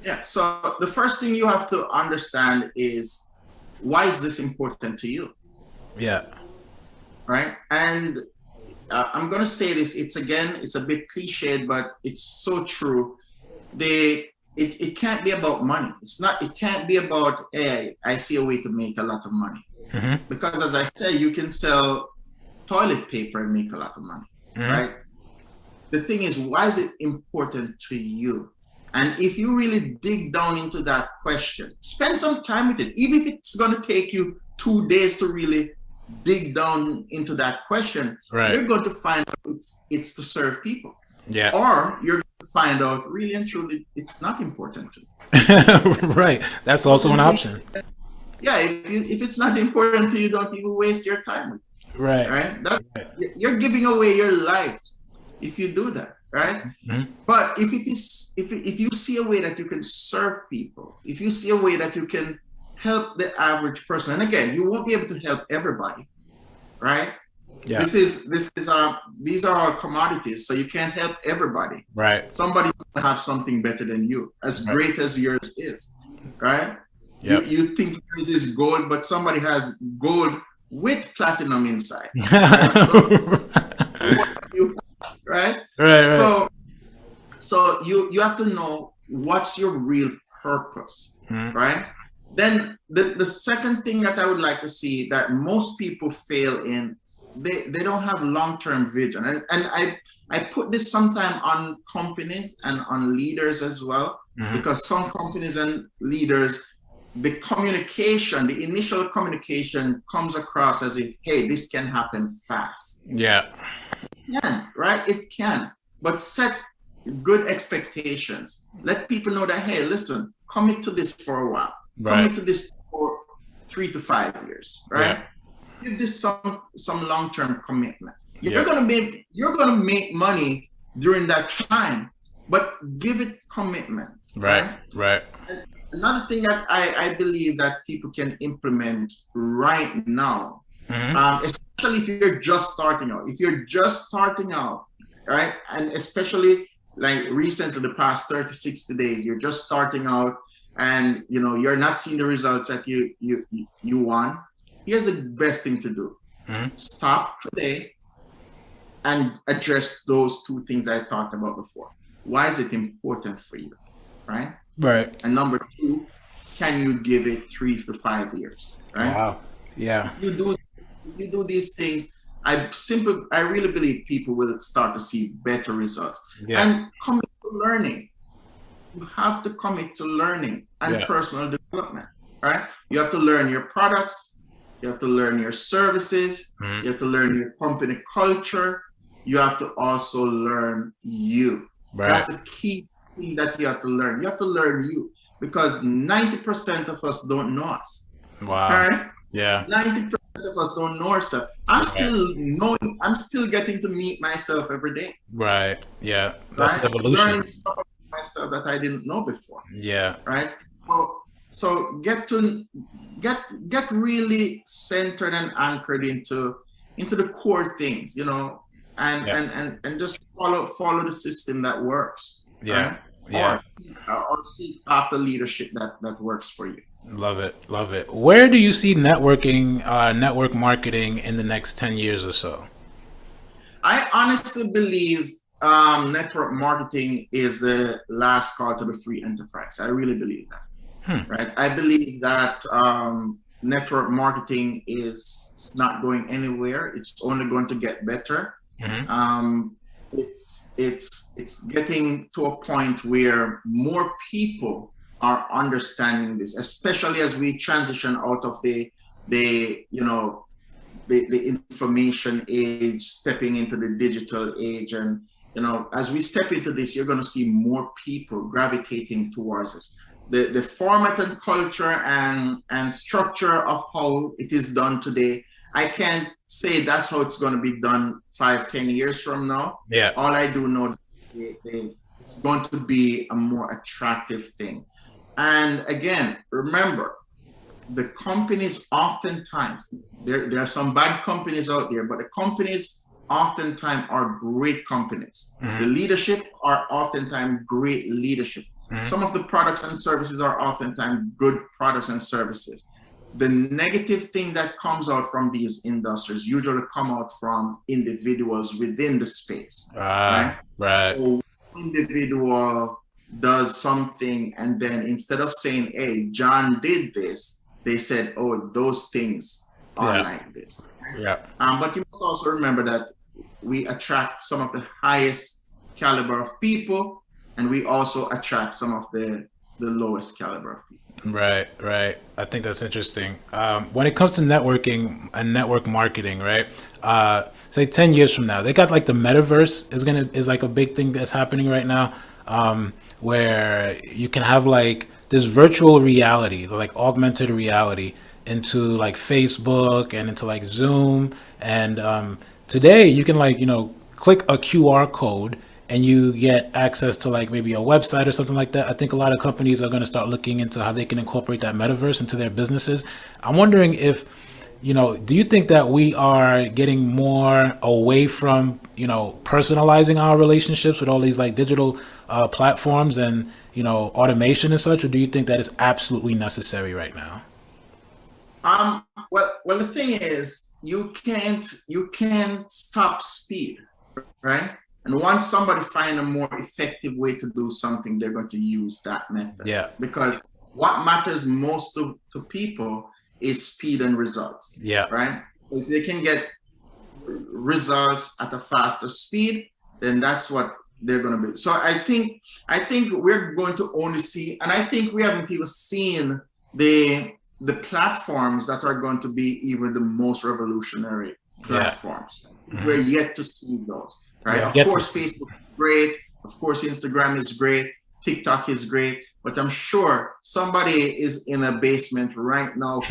Yeah. So the first thing you have to understand is, why is this important to you? Yeah. Right. And I'm going to say this, it's a bit cliched, but it's so true. It can't be about money. It can't be about, hey, I see a way to make a lot of money. Because as I say, you can sell toilet paper and make a lot of money, right? The thing is, why is it important to you? And if you really dig down into that question, spend some time with it. Even if it's going to take you 2 days to really dig down into that question, you're going to find out it's to serve people. Yeah. Or you're going to find out really and truly it's not important to you. Right. That's also an option. Yeah. If it's not important to you, don't even waste your time with it. Right. You're giving away your life if you do that, right? Mm-hmm. But if you see a way that you can serve people, if you see a way that you can help the average person, and again, you won't be able to help everybody, right? Yeah. These are all commodities, so you can't help everybody. Right. Somebody's gonna have something better than you, as great as yours is, right? Yep. You think yours is gold, but somebody has gold with platinum inside. Right? Right. So you have to know what's your real purpose, right? Then the second thing that I would like to see that most people fail in, they don't have long-term vision. And I put this sometime on companies and on leaders as well, because some companies and leaders, the initial communication comes across as if, hey, this can happen fast. Yeah. It can, right? It can. But set good expectations. Let people know that, hey, listen, commit to this for a while. Right. Commit to this for 3 to 5 years, right? Yeah. Give this some long-term commitment. You're gonna make money during that time, but give it commitment. Right. And another thing that I believe that people can implement right now, especially if you're just starting out. Right? And especially like recently, the past 30, 60 days, you're just starting out and you're not seeing the results that you want. Here's the best thing to do. Stop today and address those 2 things I talked about before. Why is it important for you? Right? Right. And number 2, can you give it 3 to 5 years? Right? Wow. Yeah. You do these things, I really believe people will start to see better results. Yeah. And commit to learning. You have to commit to learning and personal development, right? You have to learn your products. You have to learn your services. You have to learn your company culture. You have to also learn you. Right. That's the key thing that you have to learn. You have to learn you, because 90% of us don't know us. Wow. Right? Yeah. 90% of us don't know ourselves. I'm still getting to meet myself every day. Right. Yeah. That's the evolution. Learning stuff about myself that I didn't know before. Yeah. Right. So get really centered and anchored into the core things, and just follow the system that works. Yeah. Right? Yeah. Or seek after leadership that works for you. Love it. Where do you see networking, network marketing in the next 10 years or so? I honestly believe network marketing is the last call to the free enterprise. I really believe that. Right? I believe that network marketing is not going anywhere. It's only going to get better. It's getting to a point where more people are understanding this, especially as we transition out of the information age, stepping into the digital age. And as we step into this, you're going to see more people gravitating towards us. The format and culture and structure of how it is done today, I can't say that's how it's going to be done 5-10 years from now. Yeah. All I do know is it's going to be a more attractive thing. And again, remember, the companies oftentimes, there are some bad companies out there, but the companies oftentimes are great companies. The leadership are oftentimes great leadership. Some of the products and services are oftentimes good products and services. The negative thing that comes out from these industries usually come out from individuals within the space. Right. So individual does something, and then instead of saying, hey, John did this, they said, oh, those things are like this. But you must also remember that we attract some of the highest caliber of people, and we also attract some of the lowest caliber of people. Right. I think that's interesting. When it comes to networking and network marketing, right? Say 10 years from now, they got like the metaverse is like a big thing that's happening right now, where you can have like this virtual reality, like augmented reality, into like Facebook and into like Zoom. And today you can like, click a QR code and you get access to like maybe a website or something like that. I think a lot of companies are going to start looking into how they can incorporate that metaverse into their businesses. I'm wondering if, do you think that we are getting more away from, personalizing our relationships with all these like digital platforms and, automation and such, or do you think that is absolutely necessary right now? Well, the thing is, you can't stop speed, right? And once somebody find a more effective way to do something, they're going to use that method. Yeah. Because what matters most to people is speed and results. Yeah. Right? If they can get results at a faster speed, then that's what they're going to be. So I think we're going to only see, and I think we haven't even seen the platforms that are going to be even the most revolutionary platforms. Yeah. We're yet to see those. Right. Of course, Facebook is great. Of course, Instagram is great. TikTok is great. But I'm sure somebody is in a basement right now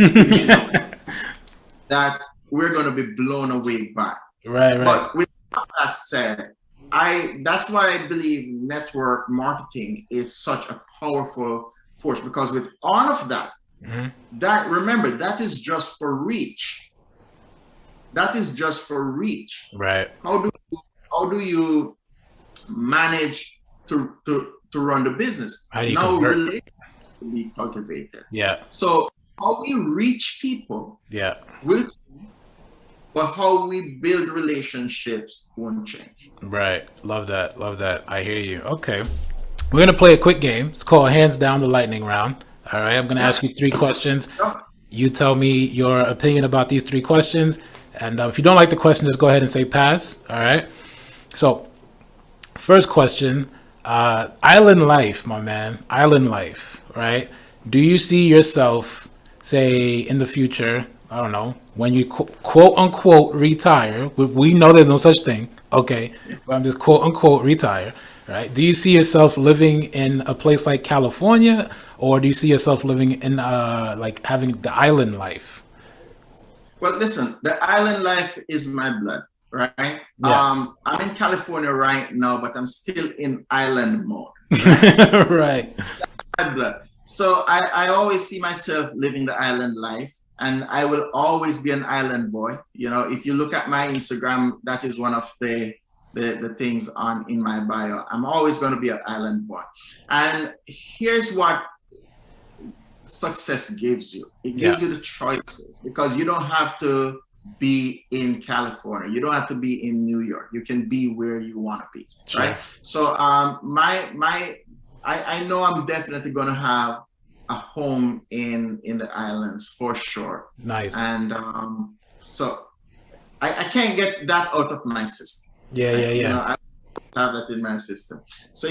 that we're going to be blown away by. Right. But with that said, that's why I believe network marketing is such a powerful force, because with all of that, remember, that is just for reach. That is just for reach. Right. How do you manage to run the business? How do you now convert? Relationships to be cultivated. Yeah. So how we reach people will change, but how we build relationships won't change. Right. Love that. I hear you. Okay. We're gonna play a quick game. It's called Hands Down the Lightning Round. All right. I'm gonna ask you 3 questions. You tell me your opinion about these 3 questions. And if you don't like the question, just go ahead and say pass. All right. So, first question, island life, my man, island life, right? Do you see yourself, say, in the future, I don't know, when you quote unquote retire? We know there's no such thing, okay? But I'm just quote unquote retire, right? Do you see yourself living in a place like California, or do you see yourself living in like having the island life? Well, listen, the island life is my blood. Right. Yeah. I'm in California right now, but I'm still in island mode. Right. My blood. So I always see myself living the island life, and I will always be an island boy. If you look at my Instagram, that is one of the things in my bio. I'm always going to be an island boy. And here's what success gives you. It gives you the choices, because you don't have to be in California. You don't have to be in New York. You can be where you want to be, right? So I know I'm definitely going to have a home in the islands for sure. Nice. And so I can't get that out of my system. Yeah. I have that in my system. So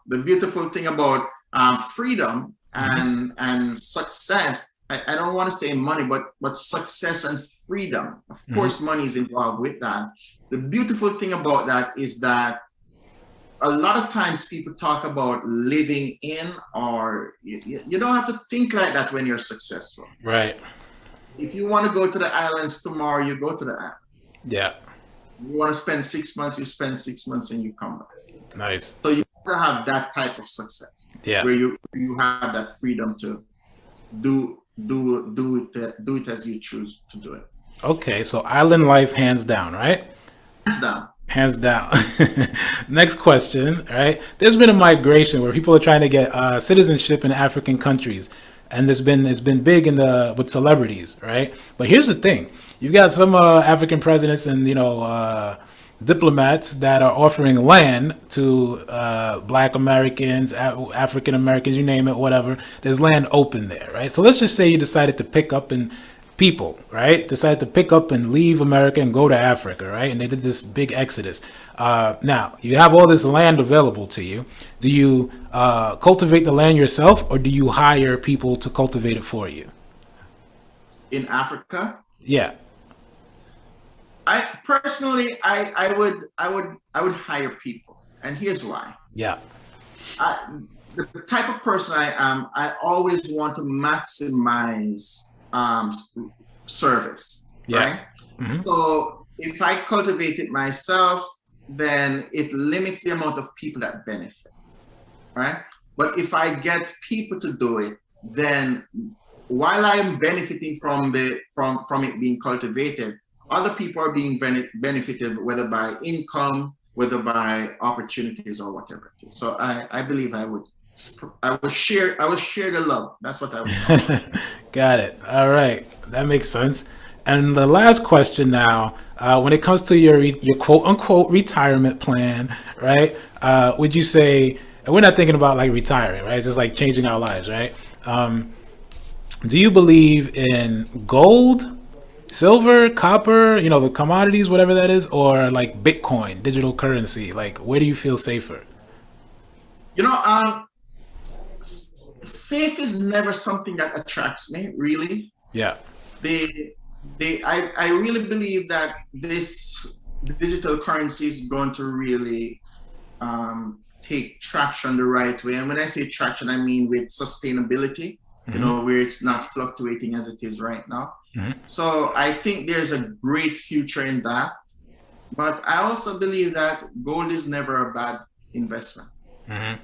the beautiful thing about freedom and success, I don't want to say money, but success and freedom. Of course, money is involved with that. The beautiful thing about that is that a lot of times people talk about living in, or you don't have to think like that when you're successful. Right. If you want to go to the islands tomorrow, you go to the island. Yeah. You want to spend 6 months, you spend 6 months and you come back. Nice. So you have to have that type of success. Yeah. Where you have that freedom to do it as you choose to do it. Okay, so island life, hands down, right? Hands down. Hands down. Next question, right? There's been a migration where people are trying to get citizenship in African countries, and it's been big with celebrities, right? But here's the thing: you've got some African presidents and diplomats that are offering land to Black Americans, African Americans, you name it, whatever. There's land open there, right? So let's just say you decided to pick up and decided to pick up and leave America and go to Africa, right? And they did this big exodus. Now, you have all this land available to you. Do you cultivate the land yourself, or do you hire people to cultivate it for you? In Africa? Yeah. I personally would hire people, and here's why. Yeah. The type of person I am, I always want to maximize service. Yeah. Right? So if I cultivate it myself, then it limits the amount of people that benefit, right? But if I get people to do it, then while I'm benefiting from it being cultivated, other people are being benefited, whether by income, whether by opportunities or whatever it is. So I believe I would share the love. That's what I would do. Got it. All right. That makes sense. And the last question now, when it comes to your quote unquote retirement plan, right? Would you say, and we're not thinking about like retiring, right? It's just like changing our lives, right? Do you believe in gold, silver, copper, the commodities, whatever that is, or like Bitcoin, digital currency? Like, where do you feel safer? Safe is never something that attracts me, really. Yeah. I really believe that the digital currency is going to really take traction the right way. And when I say traction, I mean with sustainability, where it's not fluctuating as it is right now. Mm-hmm. So I think there's a great future in that. But I also believe that gold is never a bad investment. Mm-hmm.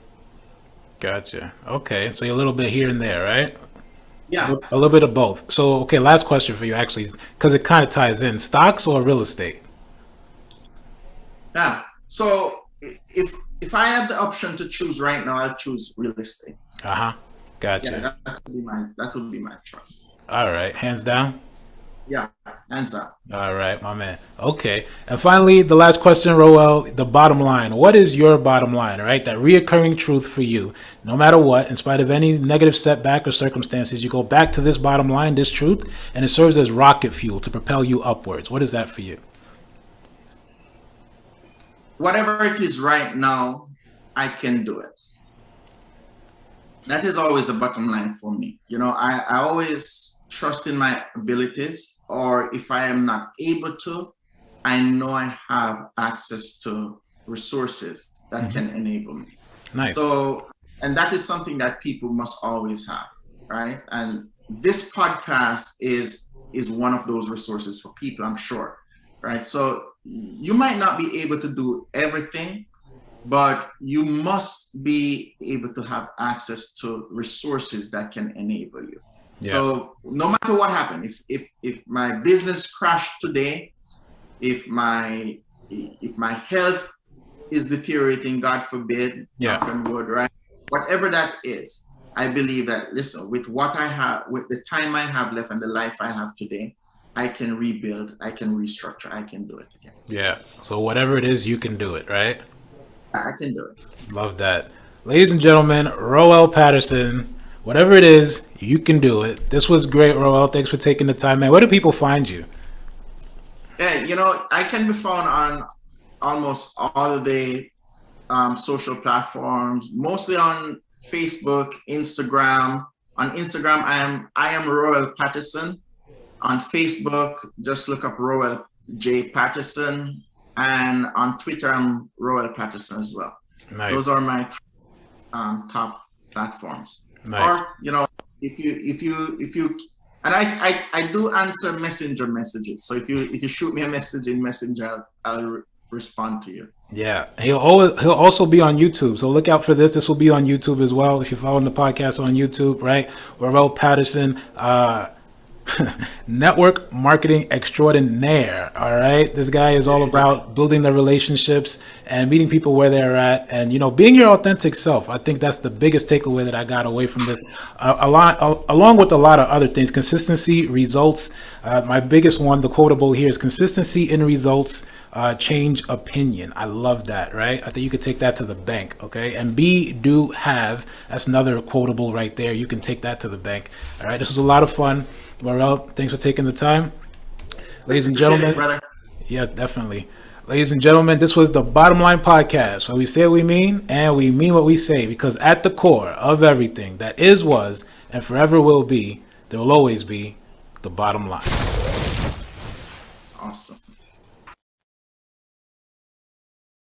Gotcha. Okay. So you're a little bit here and there, right? Yeah. A little bit of both. So, okay, last question for you, actually, because it kind of ties in. Stocks or real estate? Yeah. So if I had the option to choose right now, I'll choose real estate. Uh-huh. Gotcha. Yeah, that would be my choice. All right. Hands down? Yeah, hands down. All right, my man. Okay. And finally, the last question, Roel, the bottom line. What is your bottom line, right? That reoccurring truth for you. No matter what, in spite of any negative setback or circumstances, you go back to this bottom line, this truth, and it serves as rocket fuel to propel you upwards. What is that for you? Whatever it is right now, I can do it. That is always a bottom line for me. I always trust in my abilities, or if I am not able to, I know I have access to resources that can enable me. Nice. So, and that is something that people must always have, right? And this podcast is one of those resources for people, I'm sure, right? So you might not be able to do everything, but you must be able to have access to resources that can enable you. Yeah. So no matter what happened, if my business crashed today, if my health is deteriorating, God forbid, knock on wood, right? Whatever that is, I believe that, listen, with what I have, with the time I have left and the life I have today, I can rebuild, I can restructure, I can do it again. Yeah. So whatever it is, you can do it, right? I can do it. Love that. Ladies and gentlemen, Roel Patterson, whatever it is, you can do it. This was great, Roel. Thanks for taking the time, man. Where do people find you? Yeah, I can be found on almost all the social platforms, mostly on Facebook, Instagram. On Instagram, I am Roel Patterson. On Facebook, just look up Roel J. Patterson. And on Twitter, I'm Roel Patterson as well. Nice. Those are my top platforms. Nice. Or, if you, and I do answer messenger messages. So if you shoot me a message in Messenger, I'll respond to you. Yeah, he'll also be on YouTube. So look out for this. This will be on YouTube as well. If you're following the podcast on YouTube, right? Roel Patterson, network marketing extraordinaire. All right, this guy is all about building the relationships and meeting people where they're at, and being your authentic self. I think that's the biggest takeaway that I got away from this, along with a lot of other things. Consistency, results. My biggest one, the quotable here, is consistency in results change opinion. I love that, right? I think you could take that to the bank. Okay, and be, do, have. That's another quotable right there. You can take that to the bank. All right, this was a lot of fun. Roel, thanks for taking the time. Ladies and gentlemen, yeah, definitely. Ladies and gentlemen, this was the Bottom Line Podcast, where we say what we mean and we mean what we say, because at the core of everything that is, was, and forever will be, there will always be the bottom line.